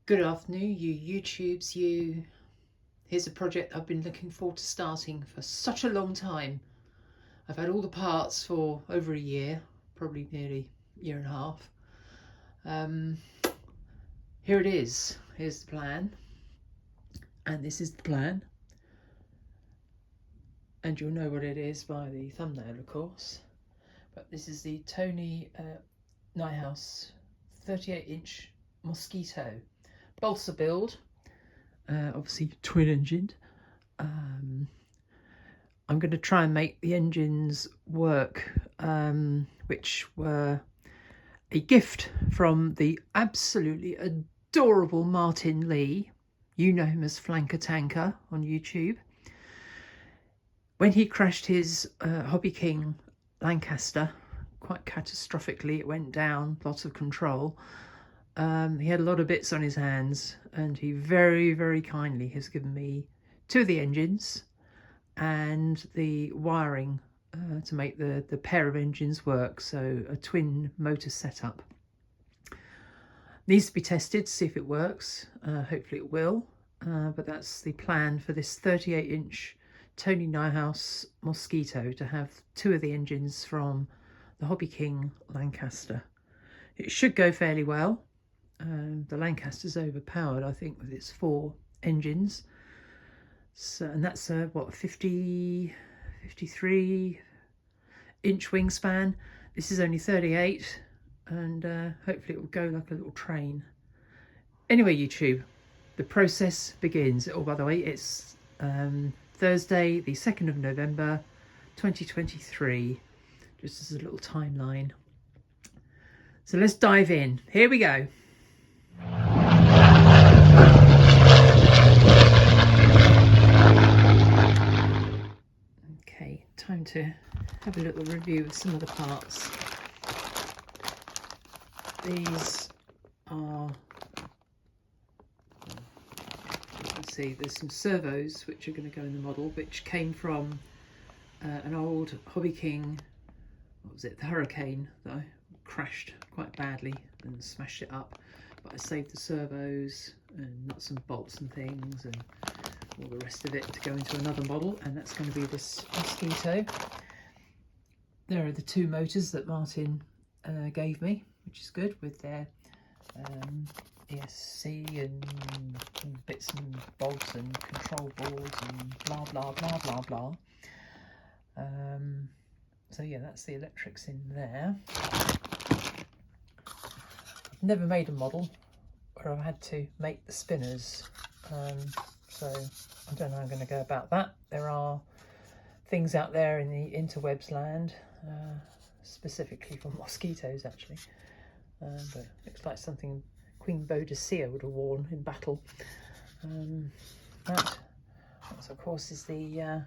Good afternoon, you YouTubes, you. Here's a project I've been looking forward to starting for such a long time. I've had all the parts for over a year, probably nearly a year and a half. Here it is. Here's the plan. And this is the plan. And you'll know what it is by the thumbnail, of course. But this is the Tony Nijhuis 38-inch Mosquito balsa build. Obviously twin engined. I'm going to try and make the engines work, which were a gift from the absolutely adorable Martin Lee. You know him as Flanker Tanker on YouTube. When he crashed his Hobby King Lancaster, quite catastrophically, it went down, lots of control. He had a lot of bits on his hands, and he very, very kindly has given me two of the engines and the wiring to make the pair of engines work, so a twin motor setup. Needs to be tested to see if it works. Hopefully it will, but that's the plan for this 38-inch Tony Nijhuis Mosquito, to have two of the engines from the Hobby King Lancaster. It should go fairly well. The Lancaster's overpowered, I think, with its 4 engines. So, and that's a what, 53-inch wingspan. This is only 38, and hopefully it will go like a little train. Anyway, YouTube, the process begins. Oh, by the way, it's Thursday, the 2nd of November, 2023. Just as a little timeline. So let's dive in. Here we go. Okay, time to have a little review of some of the parts. These are, you can see there's some servos which are going to go in the model, which came from an old Hobby King, what was it, the Hurricane, that I crashed quite badly and smashed it up. But I saved the servos and nuts and bolts and things and all the rest of it to go into another model, and that's going to be this Mosquito. There are the 2 motors that Martin gave me, which is good, with their ESC and bits and bolts and control boards and blah blah blah blah blah. So yeah, that's the electrics in there. I've never made a model where I've had to make the spinners, so I don't know how I'm going to go about that. There are things out there in the interwebs land, specifically for mosquitoes actually, but looks like something Queen Boadicea would have worn in battle. That of course is the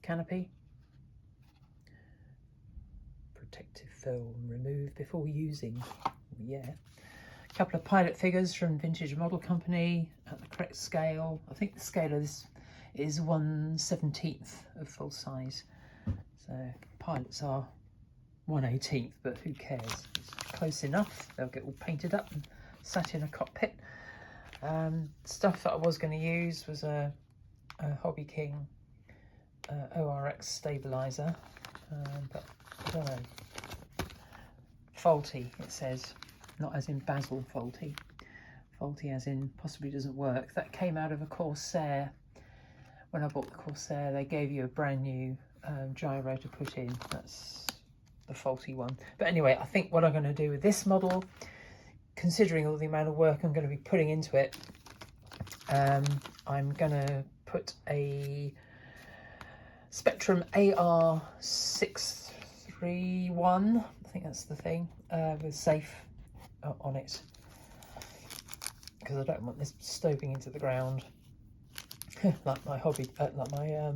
canopy. Protective film, remove before using. Yeah, a couple of pilot figures from Vintage Model Company at the correct scale. I think the scale of this is 1/17 of full size, so pilots are 1/18, but who cares, it's close enough. They'll get all painted up and sat in a cockpit. Stuff that I was going to use was a Hobby King ORX stabilizer, but I don't know, faulty it says, not as in Basil faulty, faulty as in possibly doesn't work. That came out of a Corsair. When I bought the Corsair, they gave you a brand new gyro to put in. That's the faulty one. But anyway, I think what I'm going to do with this model, considering all the amount of work I'm going to be putting into it, I'm going to put a Spectrum AR631, I think that's the thing, with safe on it, because I don't want this stoving into the ground like my hobby, like my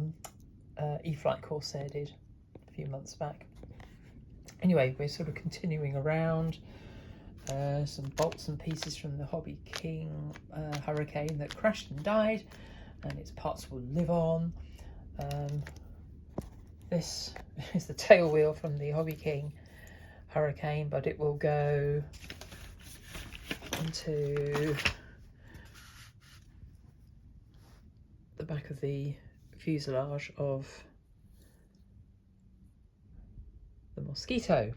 E-Flight Corsair did a few months back. Anyway, we're sort of continuing around. Some bolts and pieces from the Hobby King Hurricane that crashed and died, and its parts will live on. This is the tail wheel from the Hobby King Hurricane, but it will go into back of the fuselage of the Mosquito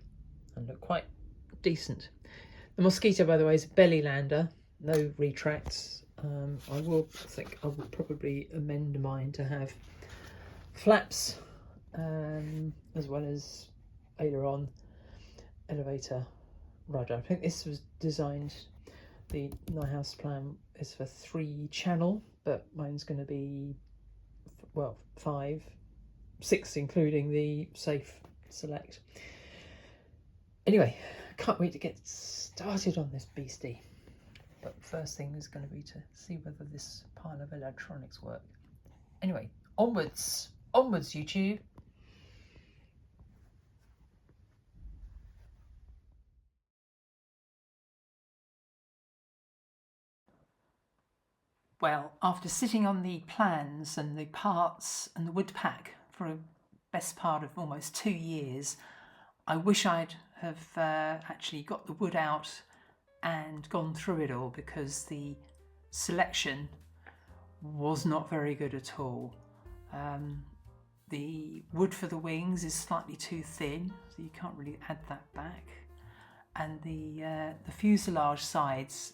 and look quite decent. The Mosquito, by the way, is a belly lander, no retracts. I think I will probably amend mine to have flaps, as well as aileron, elevator, rudder. I think this was designed, the Nijhuis plan is for 3 channel, but mine's going to be, well, 5, 6 including the safe select. Anyway, can't wait to get started on this beastie. But the first thing is going to be to see whether this pile of electronics work. Anyway, onwards, onwards YouTube. Well, after sitting on the plans and the parts and the wood pack for a best part of almost 2 years, I wish I'd have actually got the wood out and gone through it all, because the selection was not very good at all. The wood for the wings is slightly too thin, so you can't really add that back. And the fuselage sides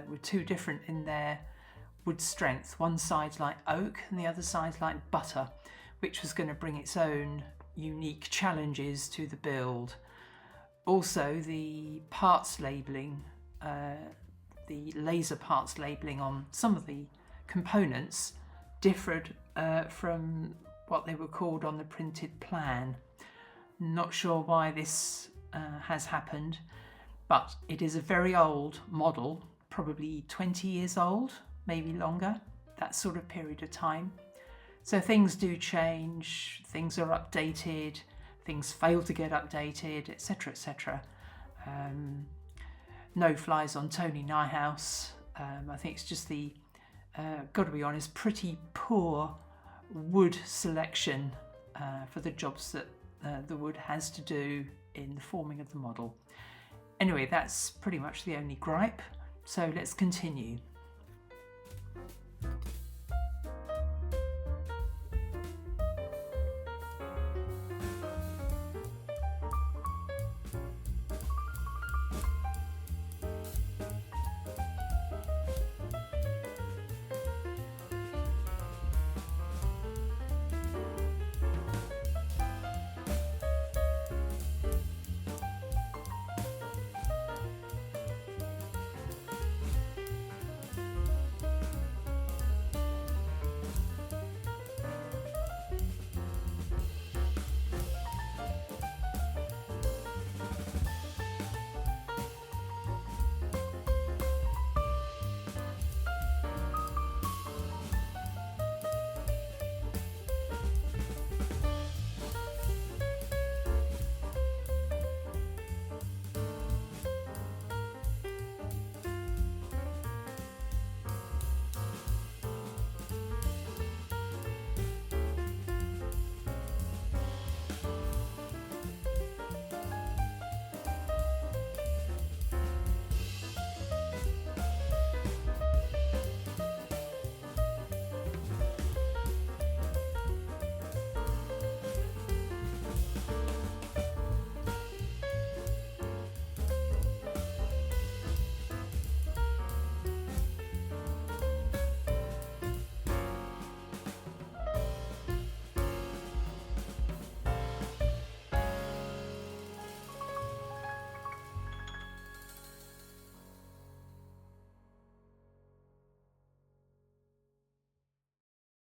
were too different in their wood strength. One side's like oak and the other side's like butter, which was going to bring its own unique challenges to the build. Also, the parts labelling, the laser parts labelling on some of the components differed from what they were called on the printed plan. Not sure why this has happened, but it is a very old model, probably 20 years old, maybe longer, that sort of period of time. So things do change, things are updated, things fail to get updated, etc, etc. No flies on Tony Nijhuis. I think it's just the, got to be honest, pretty poor wood selection for the jobs that the wood has to do in the forming of the model. Anyway, that's pretty much the only gripe, so let's continue.